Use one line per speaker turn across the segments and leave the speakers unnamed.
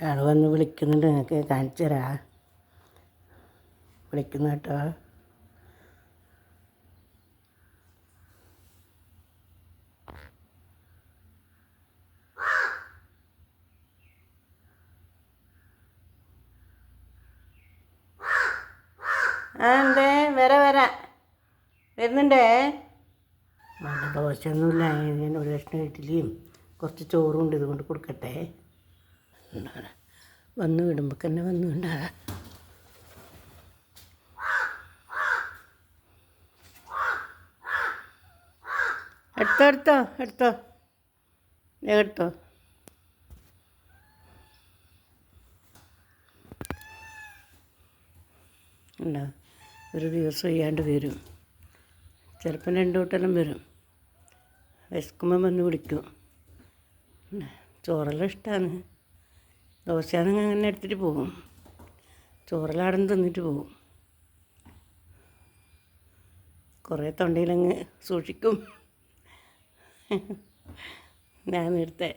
ആൾ വന്ന് വിളിക്കുന്നുണ്ട്, നിങ്ങൾക്ക് കാണിച്ചു തരാം. വിളിക്കുന്നു കേട്ടോ. എന്തേ വരുന്നുണ്ടേ. നല്ല ദോശയൊന്നുമില്ല, ഞാൻ ഒരു കഷ്ണം ഇഡ്ഡലിയും കുറച്ച് ചോറും ഉണ്ട്, ഇതുകൊണ്ട് കൊടുക്കട്ടെ. വന്ന് വിടുമ്പോൾ തന്നെ വന്നുണ്ടാ. എടുത്തോ ഉണ്ടോ. ഒരു ദിവസം ചെയ്യാണ്ട് വരും, ചിലപ്പം 2 വട്ടമെല്ലാം വരും. വിശക്കുമ്പം വന്ന് വിളിക്കും. ചോറെല്ലാം ഇഷ്ടമാണ്. ദോശയാണെങ്കിൽ അങ്ങനെ എടുത്തിട്ട് പോകും, ചോറെല്ലാം അവിടെ നിന്ന് തിന്നിട്ട് പോകും. കുറേ തൊണ്ടയിലങ്ങ് സൂക്ഷിക്കും. ഞാൻ നേരത്തെ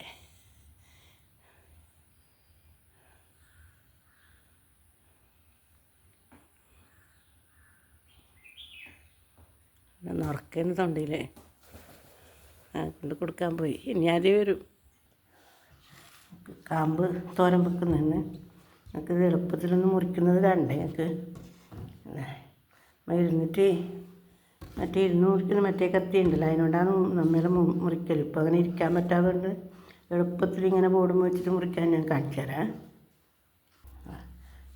നുറക്കുന്ന തൊണ്ടയിൽ കൊണ്ട് കൊടുക്കാൻ പോയി. ഇനി ആദ്യം വരും. കാമ്പ് തോരൻ വെക്കുന്നതെന്ന് ഞങ്ങൾക്ക് എളുപ്പത്തിലൊന്ന് മുറിക്കുന്നത് കണ്ടേ. ഞങ്ങൾക്ക് ഇരുന്നിട്ട് മുറിക്കുന്ന മറ്റേ കത്തി ഉണ്ടല്ലോ, അതിനോടാണ് നമ്മളെ മുറിക്കൽ. ഇപ്പോൾ അങ്ങനെ ഇരിക്കാൻ പറ്റാത്തതുകൊണ്ട് എളുപ്പത്തിൽ ഇങ്ങനെ ബോർഡും വെച്ചിട്ട് മുറിക്കാൻ ഞാൻ കാണിച്ചു തരാം.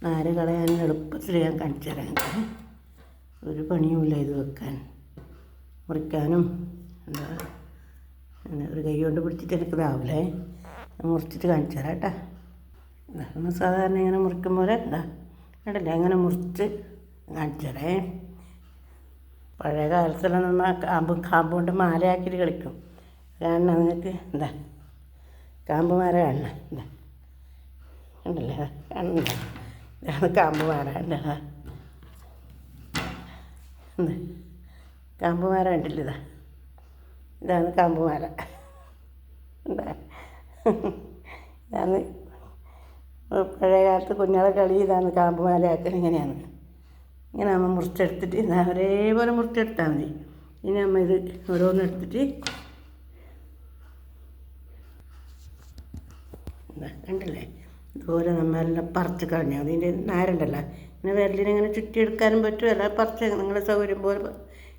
നാര് കളയാൻ എളുപ്പത്തിൽ ഞാൻ കാണിച്ചു തരാം. എനിക്ക് ഒരു പണിയുമില്ല ഇത് വെക്കാൻ, മുറിക്കാനും. എന്താ ഒരു കൈ കൊണ്ട് പിടിച്ചിട്ട് എനിക്കിതാവില്ലേ, മുറിച്ചിട്ട് കാണിച്ചു തരാം കേട്ടോ. നമ്മൾ സാധാരണ ഇങ്ങനെ മുറിക്കും പോലെ കണ്ടല്ലേ, അങ്ങനെ മുറിച്ച് കാണിച്ചു തരേ. പഴയ കാലത്തെല്ലാം നമ്മൾ കാമ്പ് കൊണ്ട് മാലയാക്കിയിട്ട് കളിക്കും. കാണണം നിങ്ങൾക്ക്? എന്താ കാമ്പ് മാല കാണണം? എന്താ കണ്ടല്ലേ, കാണണ്ട? ഇതാണ് കാമ്പ് മാല. എന്താ കാമ്പ് മാല കണ്ടില്ല? ഇതാണ് കാമ്പ് മാല. എന്താ ഇതാണ് പഴയ കാലത്ത് കുഞ്ഞാളെ കളി. ഇതാണ് കാമ്പ് മാലയാക്കൽ. ഇങ്ങനെയാണ്. ഇങ്ങനെ നമ്മൾ മുറിച്ചെടുത്തിട്ട് ഒരേപോലെ മുറിച്ചെടുത്താൽ മതി. ഇനി നമ്മൾ ഇത് ഓരോന്നെടുത്തിട്ട് കണ്ടില്ലേ, ഇതുപോലെ നമ്മളെല്ലാം പറിച്ച് കളഞ്ഞാൽ മതി. ഇതിൻ്റെ നാരുണ്ടല്ലോ, ഇങ്ങനെ വിരലിനിങ്ങനെ ചുറ്റിയെടുക്കാനും പറ്റും. അല്ല പറിച്ച് നിങ്ങളുടെ സൗകര്യം പോലെ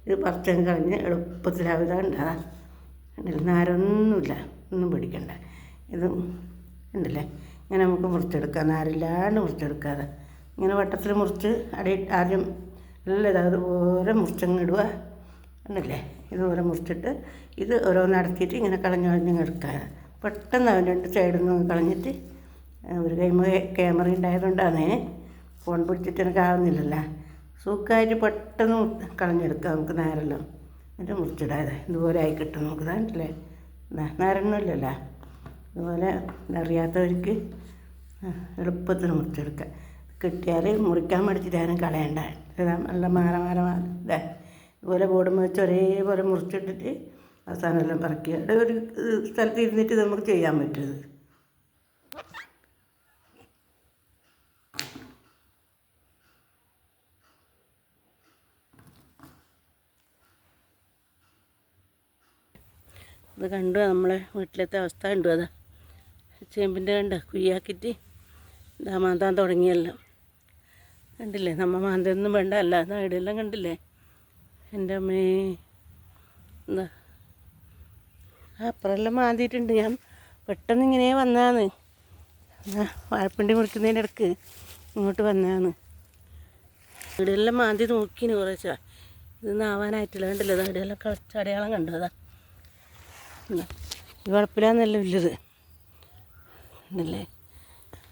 ഇത് പറിച്ചങ്ങ് കളഞ്ഞ് എളുപ്പത്തിലാവുക. കണ്ടില്ല, നാരൊന്നുമില്ല, ഒന്നും പിടിക്കണ്ട. ഇത് ഉണ്ടല്ലേ, ഇങ്ങനെ നമുക്ക് മുറിച്ചെടുക്കാം, നാരില്ലാണ്ട് മുറിച്ചെടുക്കാതെ. ഇങ്ങനെ വട്ടത്തിൽ മുറിച്ച് ആദ്യം എല്ലാം അതുപോലെ മുറിച്ചങ്ങിടുക. ഉണ്ടല്ലേ, ഇതുപോലെ മുറിച്ചിട്ട് ഇത് ഓരോന്ന് അടക്കിയിട്ട് ഇങ്ങനെ കളഞ്ഞ് എടുക്കുക. പെട്ടെന്ന് അവൻ 2 സൈഡിൽ നിന്ന് കളഞ്ഞിട്ട്, ഒരു ക്യാമറ ഉണ്ടായതുകൊണ്ടാണ് ഫോൺ പിടിച്ചിട്ട് എനിക്ക് ആവുന്നില്ലല്ലോ. സുഖമായിട്ട് പെട്ടെന്ന് കളഞ്ഞെടുക്കാം നമുക്ക് നാരെല്ലാം. എന്നിട്ട് മുറിച്ചിടാതെ ഇതുപോലെ ആയി കിട്ടും നമുക്ക്. കണ്ടില്ലേ, നാരൊന്നുമില്ലല്ലോ. ഇതുപോലെ അറിയാത്തവർക്ക് എളുപ്പത്തിൽ മുറിച്ചെടുക്കാം. കിട്ടിയാൽ മുറിക്കാൻ മടിച്ചിട്ട് ആരും കളയണ്ട. നല്ല മാല ഇതുപോലെ ബോർഡും വെച്ച് ഒരേപോലെ മുറിച്ചിട്ടിട്ട് അവസാനം എല്ലാം പറക്കി ഒരു സ്ഥലത്ത് ഇരുന്നിട്ട് നമുക്ക് ചെയ്യാൻ പറ്റുന്നത്. ഇത് കണ്ടു നമ്മളെ വീട്ടിലത്തെ അവസ്ഥ കണ്ടു. അതാ ചേമ്പിൻ്റെ കണ്ട കുയ്യാക്കിയിട്ട് ഇതാ മാന്താൻ തുടങ്ങിയല്ലോ. കണ്ടില്ലേ, നമ്മൾ മാന്തൊന്നും വേണ്ട. അല്ല ഇവിടെയെല്ലാം കണ്ടില്ലേ, എൻ്റെ അമ്മേ. എന്താ അപ്പുറമെല്ലാം മാന്തിയിട്ടുണ്ട്. ഞാൻ പെട്ടെന്ന് ഇങ്ങനെ വന്നതാണ്. വാഴപ്പിണ്ടി മുറിക്കുന്നതിൻ്റെ ഇടയ്ക്ക് ഇങ്ങോട്ട് വന്നതാണ്. ഇവിടെയെല്ലാം മാന്തി നോക്കിന് കുറച്ചാ. ഇതൊന്നും ആവാനായിട്ടില്ല. കണ്ടില്ലേ, ഇവിടെയെല്ലാം കളച്ചടയാളം കണ്ടു. അതാ ഈ വളപ്പിലാന്നല്ല വലുത്. കണ്ടല്ലേ,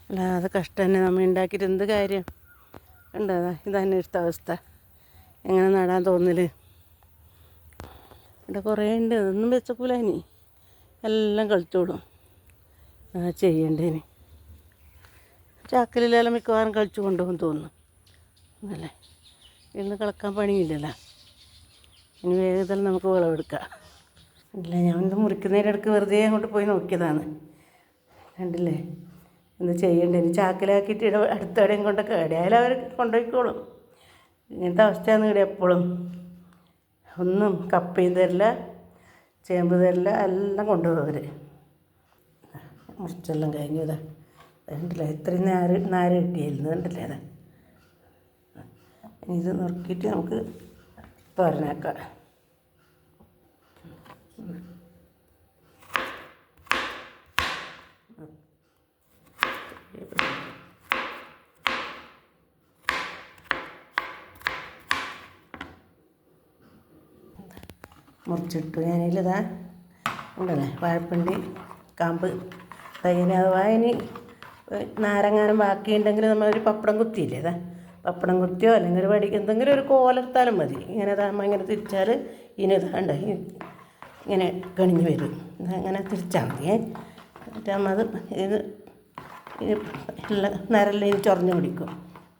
അല്ലാതെ കഷ്ടം തന്നെ. നമ്മൾ ഉണ്ടാക്കിയിട്ട് എന്ത് കാര്യം. കണ്ടതാ, ഇതന്നെ ഇഷ്ട അവസ്ഥ. എങ്ങനെ നടാൻ തോന്നല്. ഇവിടെ കുറേ ഉണ്ട്, അതൊന്നും വെച്ചക്കൂല. ഇനി എല്ലാം കളിച്ചോളും. ചെയ്യണ്ടേന് ചാക്കലിലെല്ലാം മിക്കവാറും കളിച്ചു കൊണ്ടുപോകും തോന്നുന്നു. അല്ലേ, ഇന്ന് കളക്കാൻ പണിയില്ലല്ലോ. ഇനി വേഗത്തിൽ നമുക്ക് വിളവെടുക്കാം. ഇല്ല, ഞാൻ ഇത് മുറിക്കുന്നതിൻ്റെ ഇടയ്ക്ക് വെറുതെ അങ്ങോട്ട് പോയി നോക്കിയതാണ്. കണ്ടില്ലേ, ഒന്ന് ചെയ്യണ്ടേ, ഇനി ചാക്കിലാക്കിയിട്ട് അടുത്തെവിടെയും കൊണ്ടൊക്കെ എവിടെയായാലും അവർ കൊണ്ടുപോയിക്കോളും. ഇങ്ങനത്തെ അവസ്ഥയാണ് ഇവിടെ എപ്പോഴും. ഒന്നും കപ്പയും തരില്ല, ചേമ്പ് തരില്ല, എല്ലാം കൊണ്ടുപോകും അവർ. മുറിച്ചെല്ലാം കഴിഞ്ഞു. ഇതാ കണ്ടില്ലേ, ഇത്രയും നാര് കിട്ടിയായിരുന്നു. കണ്ടില്ലേ അതാ. ഇത് നുറുക്കിയിട്ട് നമുക്ക് തോരനാക്കാം. മുറിച്ചിട്ടു ഞാനിലിതാ ഉണ്ടല്ലേ വാഴപ്പിണ്ടി കാമ്പ് തൈന്. അഥവാ ഇനി നാരങ്ങാനും ബാക്കിയുണ്ടെങ്കിൽ നമ്മളൊരു പപ്പടം കുത്തിയില്ലേ, ഇതാ പപ്പടം കുത്തിയോ അല്ലെങ്കിൽ ഒരു വടി എന്തെങ്കിലും ഒരു കോലെടുത്താലും മതി. ഇങ്ങനെ നമ്മൾ ഇങ്ങനെ തിരിച്ചാൽ ഇനി ഇതാണ്ട് ഇങ്ങനെ കണിഞ്ഞ് വരും. അങ്ങനെ തിരിച്ചാൽ മതി. എന്നിട്ട് നമ്മൾ അത് ഇത് എല്ലാം നരലിൽ ചൊറഞ്ഞ് പിടിക്കും.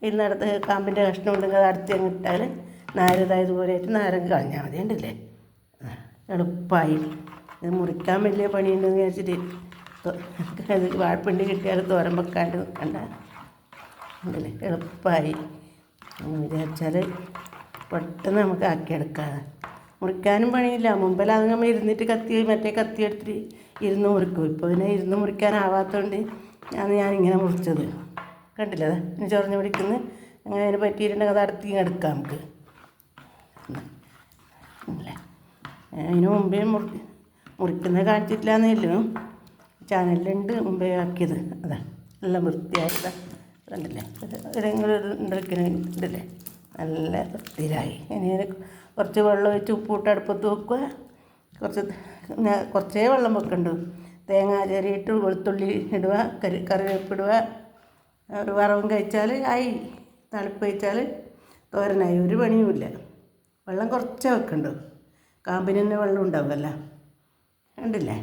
ഇതിനടുത്ത് കാമ്പിൻ്റെ കഷ്ണം ഉണ്ടെങ്കിൽ അത് അടുത്ത് ഇട്ടാൽ നാരതായതുപോലെ ആയിട്ട് നാരങ്ങ കളഞ്ഞാൽ മതി. ഉണ്ടല്ലേ, എളുപ്പമായി. ഇത് മുറിക്കാൻ വലിയ പണിയുണ്ടെന്ന് വിചാരിച്ചിട്ട് അത് വാഴപ്പിണ്ടി കിട്ടിയാൽ തോരൻ വെക്കാണ്ട് നിൽക്കണ്ട. ഉണ്ടല്ലേ, എളുപ്പമായി എന്ന് വിചാരിച്ചാൽ പെട്ടെന്ന് നമുക്ക് ആക്കിയെടുക്കാം. മുറിക്കാനും പണിയില്ല. മുമ്പിൽ അത് നമ്മൾ ഇരുന്നിട്ട് മറ്റേ കത്തി എടുത്തിട്ട് ഇരുന്ന് മുറിക്കും. ഇപ്പോൾ പിന്നെ ഇരുന്ന് മുറിക്കാനാവാത്തതുകൊണ്ട് ഞാനിങ്ങനെ മുറിച്ചത്. കണ്ടില്ലേ, അതാ ഇനി ചൊറഞ്ഞ് പിടിക്കുന്നത്. അങ്ങനെ അതിന് പറ്റിയിട്ടുണ്ടെങ്കിൽ അത് അടുത്തേക്ക് എടുക്കാം നമുക്ക്. അല്ലേ, അതിന് മുമ്പേ മുറിക്കുന്നത് കാണിച്ചിട്ടില്ല എന്നല്ലോ ചാനലിലുണ്ട് മുമ്പേ ആക്കിയത്. അതാ എല്ലാം വൃത്തിയായിട്ടാ. കണ്ടില്ലേ, ഏതെങ്കിലും ഉണ്ടല്ലേ, നല്ല വൃത്തിയിലായി. ഇനി കുറച്ച് വെള്ളം ഒഴിച്ച് ഉപ്പിട്ട് അടുപ്പത്ത് വെക്കുക. കുറച്ചേ വെള്ളം വെക്കണ്ടു. തേങ്ങ ചെറിയിട്ട് വെളുത്തുള്ളി ഇടുക, കറിവേപ്പ് ഇടുക. ഒരു വറവും കഴിച്ചാൽ ആയി. തണുപ്പ് കഴിച്ചാൽ തോരനായി. ഒരു പണിയുമില്ല. വെള്ളം കുറച്ചേ വെക്കണ്ടു. കാമ്പിന് തന്നെ വെള്ളം ഉണ്ടാവുമല്ലോ. കണ്ടില്ലേ,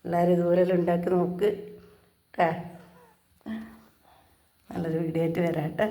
എല്ലാവരും ഇതുപോലെ ഉണ്ടാക്കി നോക്ക്. നല്ലൊരു വീഡിയോ ആയിട്ട് വരാം കേട്ടോ.